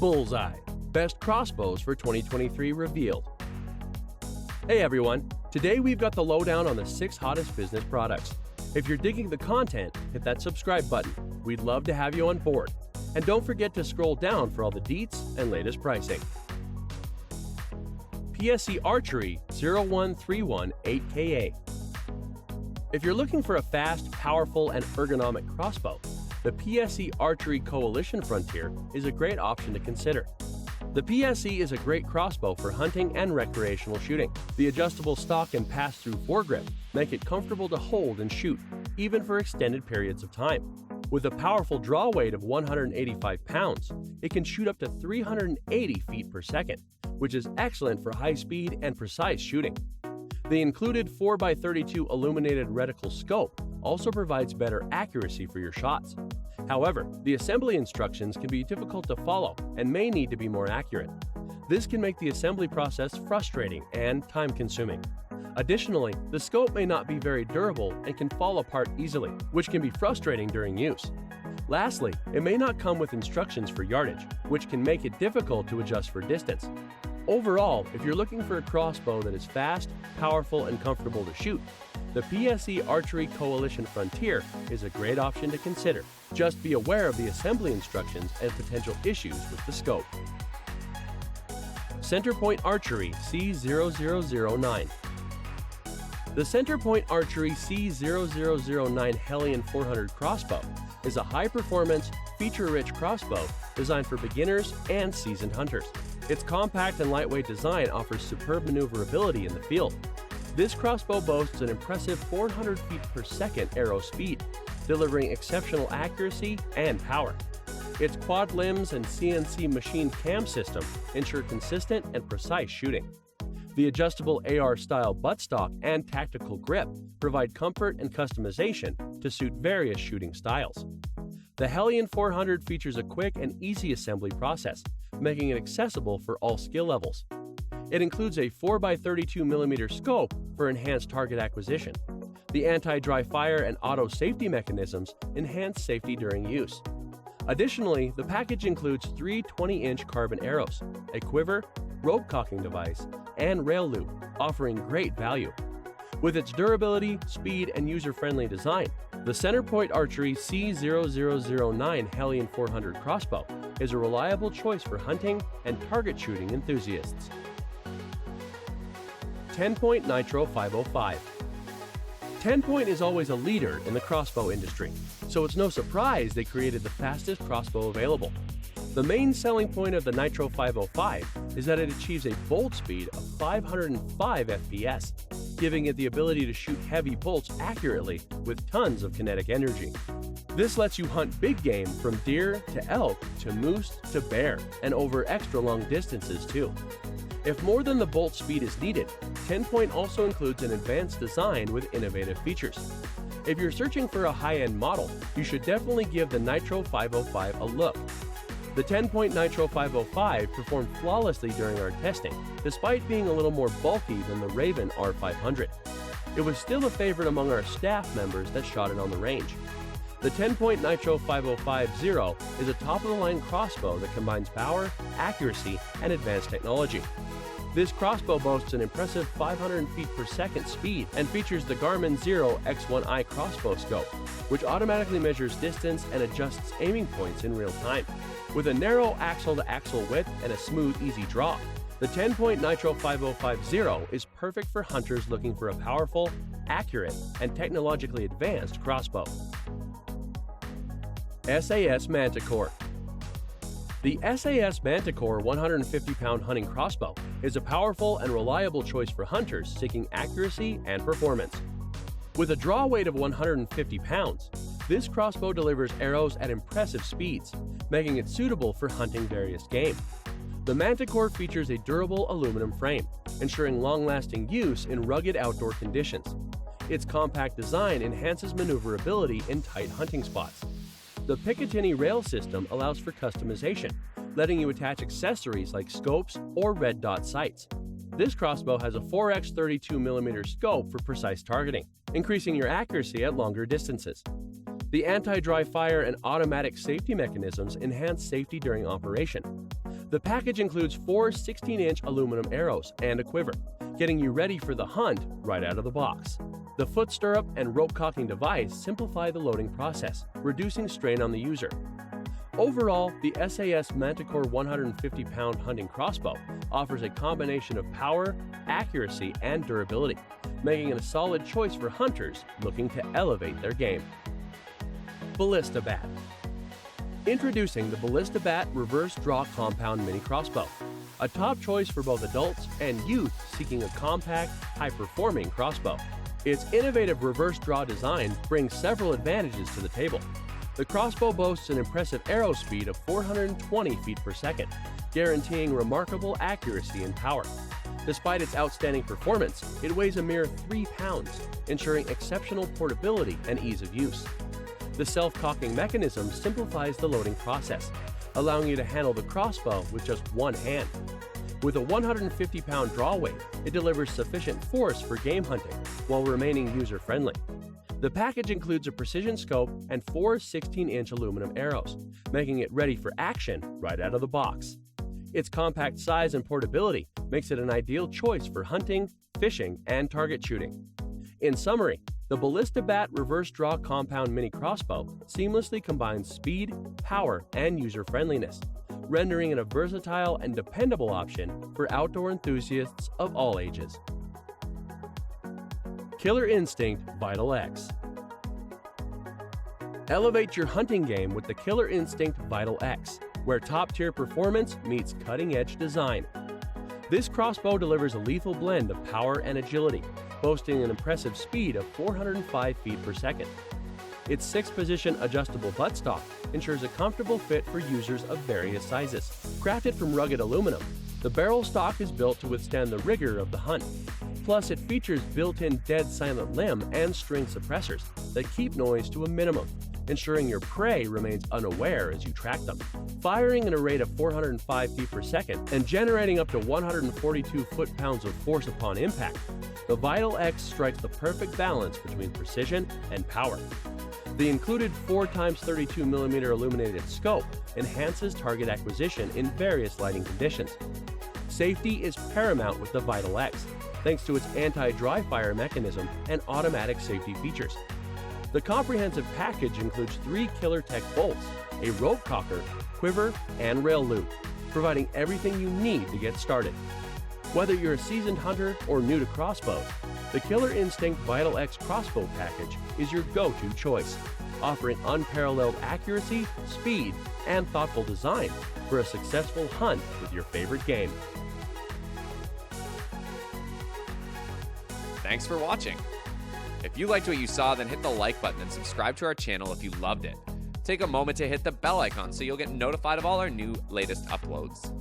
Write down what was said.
Bullseye, Best Crossbows for 2023 revealed. Hey everyone, today we've got the lowdown on the 6 hottest business products. If you're digging the content, hit that subscribe button. We'd love to have you on board. And don't forget to scroll down for all the deets and latest pricing. PSE Archery 0131 8KA. If you're looking for a fast, powerful, and ergonomic crossbow, the PSE Archery Coalition Frontier is a great option to consider. The PSE is a great crossbow for hunting and recreational shooting. The adjustable stock and pass-through foregrip make it comfortable to hold and shoot, even for extended periods of time. With a powerful draw weight of 185 pounds, it can shoot up to 380 feet per second, which is excellent for high-speed and precise shooting. The included 4x32 illuminated reticle scope also provides better accuracy for your shots. However, the assembly instructions can be difficult to follow and may need to be more accurate. This can make the assembly process frustrating and time-consuming. Additionally, the scope may not be very durable and can fall apart easily, which can be frustrating during use. Lastly, it may not come with instructions for yardage, which can make it difficult to adjust for distance. Overall, if you're looking for a crossbow that is fast, powerful, and comfortable to shoot, the PSE Archery Coalition Frontier is a great option to consider. Just be aware of the assembly instructions and potential issues with the scope. CenterPoint Archery C0009. The CenterPoint Archery C0009 Hellion 400 crossbow is a high-performance, feature-rich crossbow designed for beginners and seasoned hunters. Its compact and lightweight design offers superb maneuverability in the field. This crossbow boasts an impressive 400 feet per second arrow speed, delivering exceptional accuracy and power. Its quad limbs and CNC machined cam system ensure consistent and precise shooting. The adjustable AR-style buttstock and tactical grip provide comfort and customization to suit various shooting styles. The Hellion 400 features a quick and easy assembly process, making it accessible for all skill levels. It includes a 4x32mm scope for enhanced target acquisition. The anti-dry fire and auto safety mechanisms enhance safety during use. Additionally, the package includes 3 20-inch carbon arrows, a quiver, rope cocking device, and rail loop, offering great value. With its durability, speed, and user-friendly design, the CenterPoint Archery C0009 Hellion 400 crossbow is a reliable choice for hunting and target shooting enthusiasts. TenPoint Nitro 505. TenPoint is always a leader in the crossbow industry, so it's no surprise they created the fastest crossbow available. The main selling point of the Nitro 505 is that it achieves a bolt speed of 505 FPS, giving it the ability to shoot heavy bolts accurately with tons of kinetic energy. This lets you hunt big game from deer to elk to moose to bear, and over extra long distances too. If more than the bolt speed is needed, TenPoint also includes an advanced design with innovative features. If you're searching for a high-end model, you should definitely give the Nitro 505 a look. The TenPoint Nitro 505 performed flawlessly during our testing, despite being a little more bulky than the Raven R500. It was still a favorite among our staff members that shot it on the range. The TenPoint Nitro 505-0 is a top-of-the-line crossbow that combines power, accuracy, and advanced technology. This crossbow boasts an impressive 500 feet per second speed and features the Garmin Zero X1i crossbow scope, which automatically measures distance and adjusts aiming points in real time. With a narrow axle-to-axle width and a smooth, easy draw, the TenPoint Nitro 505-0 is perfect for hunters looking for a powerful, accurate, and technologically advanced crossbow. SAS Manticore. The SAS Manticore 150-pound hunting crossbow is a powerful and reliable choice for hunters seeking accuracy and performance. With a draw weight of 150 pounds, this crossbow delivers arrows at impressive speeds, making it suitable for hunting various game. The Manticore features a durable aluminum frame, ensuring long-lasting use in rugged outdoor conditions. Its compact design enhances maneuverability in tight hunting spots. The Picatinny rail system allows for customization, letting you attach accessories like scopes or red dot sights. This crossbow has a 4x32mm scope for precise targeting, increasing your accuracy at longer distances. The anti-dry fire and automatic safety mechanisms enhance safety during operation. The package includes 4 16-inch aluminum arrows and a quiver, getting you ready for the hunt right out of the box. The foot stirrup and rope cocking device simplify the loading process, reducing strain on the user. Overall, the SAS Manticore 150-pound hunting crossbow offers a combination of power, accuracy, and durability, making it a solid choice for hunters looking to elevate their game. Ballista Bat. Introducing the Ballista Bat Reverse Draw Compound Mini Crossbow, a top choice for both adults and youth seeking a compact, high-performing crossbow. Its innovative reverse draw design brings several advantages to the table. The crossbow boasts an impressive arrow speed of 420 feet per second, guaranteeing remarkable accuracy and power. Despite its outstanding performance, it weighs a mere 3 pounds, ensuring exceptional portability and ease of use. The self-cocking mechanism simplifies the loading process, allowing you to handle the crossbow with just one hand. With a 150-pound draw weight, it delivers sufficient force for game hunting while remaining user-friendly. The package includes a precision scope and 4 16-inch aluminum arrows, making it ready for action right out of the box. Its compact size and portability makes it an ideal choice for hunting, fishing, and target shooting. In summary, the Ballista Bat Reverse Draw Compound Mini Crossbow seamlessly combines speed, power, and user-friendliness, rendering it a versatile and dependable option for outdoor enthusiasts of all ages. Killer Instinct Vital X. Elevate your hunting game with the Killer Instinct Vital X, where top-tier performance meets cutting-edge design. This crossbow delivers a lethal blend of power and agility, boasting an impressive speed of 405 feet per second. Its 6-position adjustable buttstock ensures a comfortable fit for users of various sizes. Crafted from rugged aluminum, the barrel stock is built to withstand the rigor of the hunt. Plus, it features built-in dead silent limb and string suppressors that keep noise to a minimum, ensuring your prey remains unaware as you track them. Firing at a rate of 405 feet per second and generating up to 142 foot-pounds of force upon impact, the Vital X strikes the perfect balance between precision and power. The included 4x32mm illuminated scope enhances target acquisition in various lighting conditions. Safety is paramount with the Vital X, thanks to its anti-dry fire mechanism and automatic safety features. The comprehensive package includes 3 Killer Tech bolts, a rope cocker, quiver, and rail loop, providing everything you need to get started. Whether you're a seasoned hunter or new to crossbows, the Killer Instinct Vital X crossbow package is your go-to choice, offering unparalleled accuracy, speed, and thoughtful design for a successful hunt with your favorite game. Thanks for watching. If you liked what you saw, then hit the like button and subscribe to our channel if you loved it. Take a moment to hit the bell icon so you'll get notified of all our latest uploads.